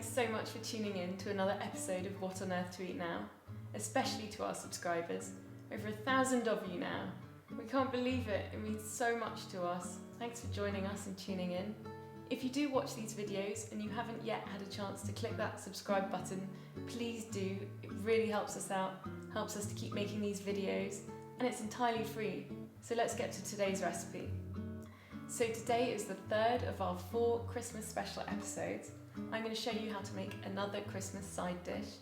Thanks so much for tuning in to another episode of What on Earth to Eat Now, especially to our subscribers. Over 1,000 of you now. We can't believe it, it means so much to us. Thanks for joining us and tuning in. If you do watch these videos and you haven't yet had a chance to click that subscribe button, please do. It really helps us out, helps us to keep making these videos, and it's entirely free. So let's get to today's recipe. So today is the third of our 4 Christmas special episodes. I'm going to show you how to make another Christmas side dish.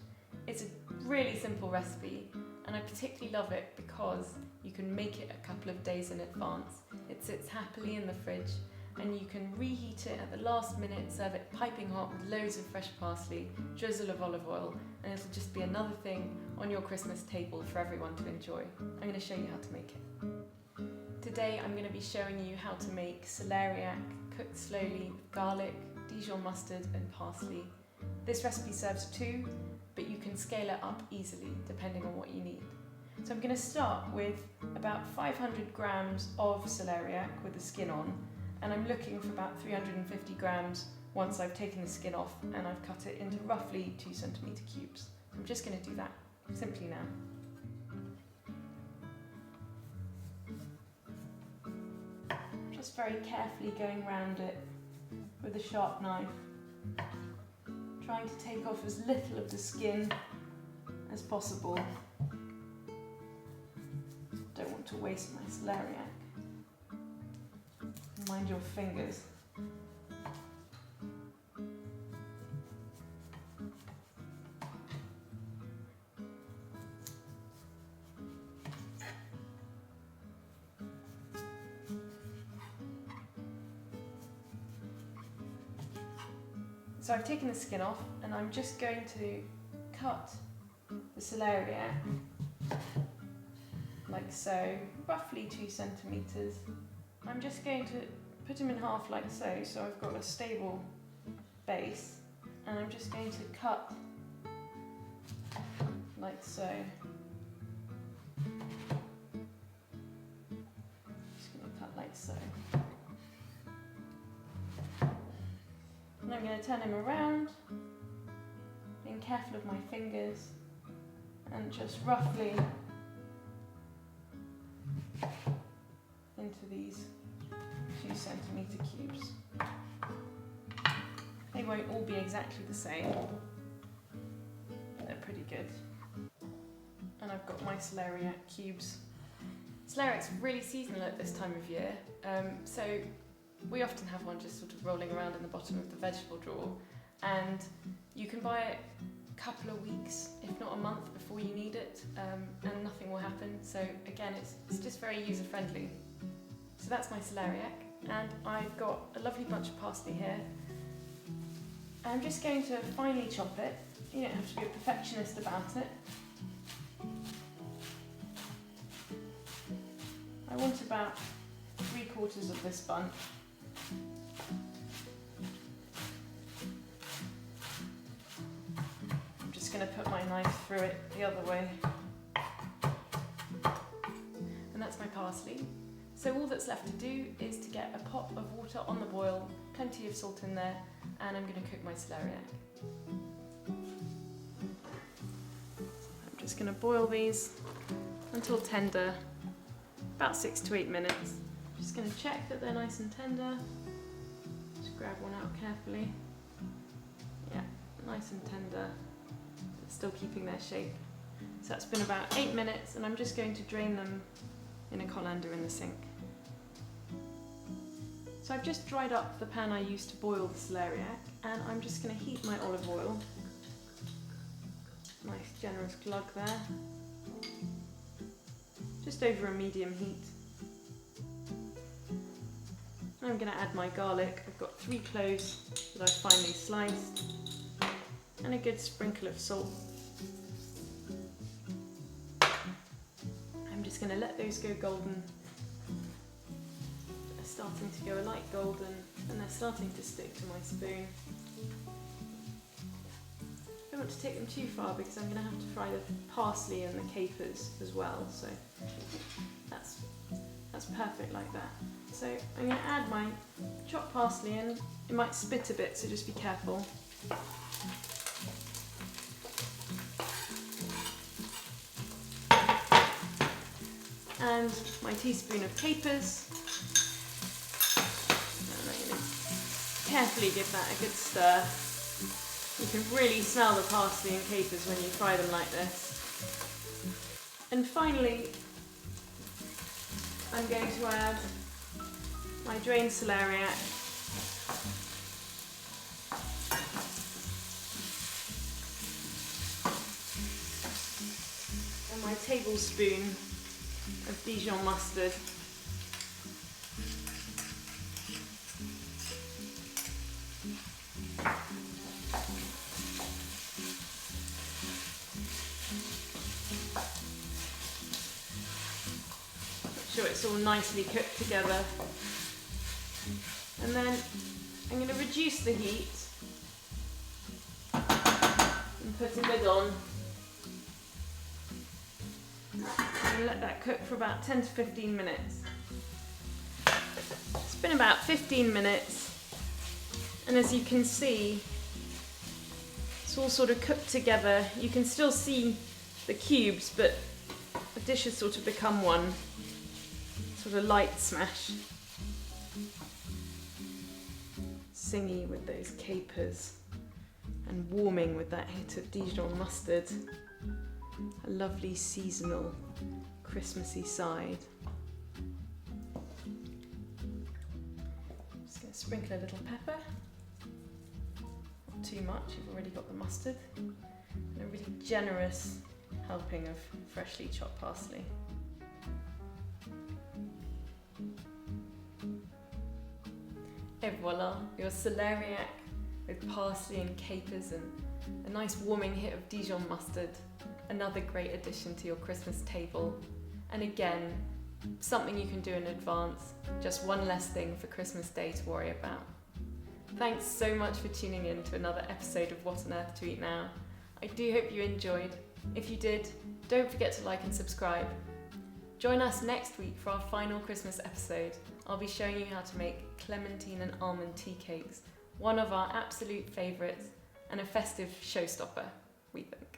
It's a really simple recipe, and I particularly love it because you can make it a couple of days in advance. It sits happily in the fridge, and you can reheat it at the last minute, serve it piping hot with loads of fresh parsley, drizzle of olive oil, and it'll just be another thing on your Christmas table for everyone to enjoy. I'm going to show you how to make it. Today I'm going to be showing you how to make celeriac cooked slowly with garlic, Dijon mustard and parsley. This recipe serves 2, but you can scale it up easily depending on what you need. So I'm going to start with about 500 grams of celeriac with the skin on, and I'm looking for about 350 grams once I've taken the skin off and I've cut it into roughly 2 centimetre cubes. I'm just going to do that simply now. Just very carefully going around it with a sharp knife, trying to take off as little of the skin as possible. Don't want to waste my celeriac. Mind your fingers. So I've taken the skin off and I'm just going to cut the celeriac like so, roughly 2 centimetres. I'm just going to put them in half like so, so I've got a stable base, and I'm just going to cut like so. Just going to cut like so. And I'm going to turn him around, being careful of my fingers, and just roughly into these 2 centimetre cubes. They won't all be exactly the same, but they're pretty good. And I've got my celeriac cubes. Celeriac's really seasonal at this time of year, so we often have one just sort of rolling around in the bottom of the vegetable drawer, and you can buy it a couple of weeks, if not a month, before you need it, and nothing will happen. So again, it's just very user friendly. So that's my celeriac, and I've got a lovely bunch of parsley here. I'm just going to finely chop it. You don't have to be a perfectionist about it. I want about 3/4 of this bunch. I'm just going to put my knife through it the other way. And that's my parsley. So all that's left to do is to get a pot of water on the boil, plenty of salt in there, and I'm going to cook my celeriac. I'm just going to boil these until tender, about 6 to 8 minutes. Just going to check that they're nice and tender. Just grab one out carefully. Yeah, nice and tender. Still keeping their shape. So that's been about 8 minutes, and I'm just going to drain them in a colander in the sink. So I've just dried up the pan I used to boil the celeriac, and I'm just going to heat my olive oil. Nice generous glug there. Just over a medium heat. I'm going to add my garlic. I've got 3 cloves that I've finely sliced, and a good sprinkle of salt. I'm just going to let those go golden. They're starting to go a light golden, and they're starting to stick to my spoon. I don't want to take them too far because I'm going to have to fry the parsley and the capers as well, so that's perfect like that. So I'm going to add my chopped parsley in. It might spit a bit, so just be careful. and my teaspoon of capers. And I'm going to carefully give that a good stir. You can really smell the parsley and capers when you fry them like this. And finally, I'm going to add my drained celeriac. And my tablespoon of Dijon mustard. Make sure it's all nicely cooked together. And then I'm going to reduce the heat and put a lid on. And let that cook for about 10 to 15 minutes. It's been about 15 minutes, and as you can see, it's all sort of cooked together. You can still see the cubes, but the dish has sort of become one sort of light smash. Singy with those capers and warming with that hit of Dijon mustard. A lovely seasonal, Christmassy side. Just going to sprinkle a little pepper. Not too much, you've already got the mustard. And a really generous helping of freshly chopped parsley. Et voila, your celeriac with parsley and capers and a nice warming hit of Dijon mustard. Another great addition to your Christmas table. And again, something you can do in advance, just one less thing for Christmas Day to worry about. Thanks so much for tuning in to another episode of What on Earth to Eat Now. I do hope you enjoyed. If you did, don't forget to like and subscribe. Join us next week for our final Christmas episode. I'll be showing you how to make clementine and almond tea cakes, one of our absolute favourites and a festive showstopper, we think.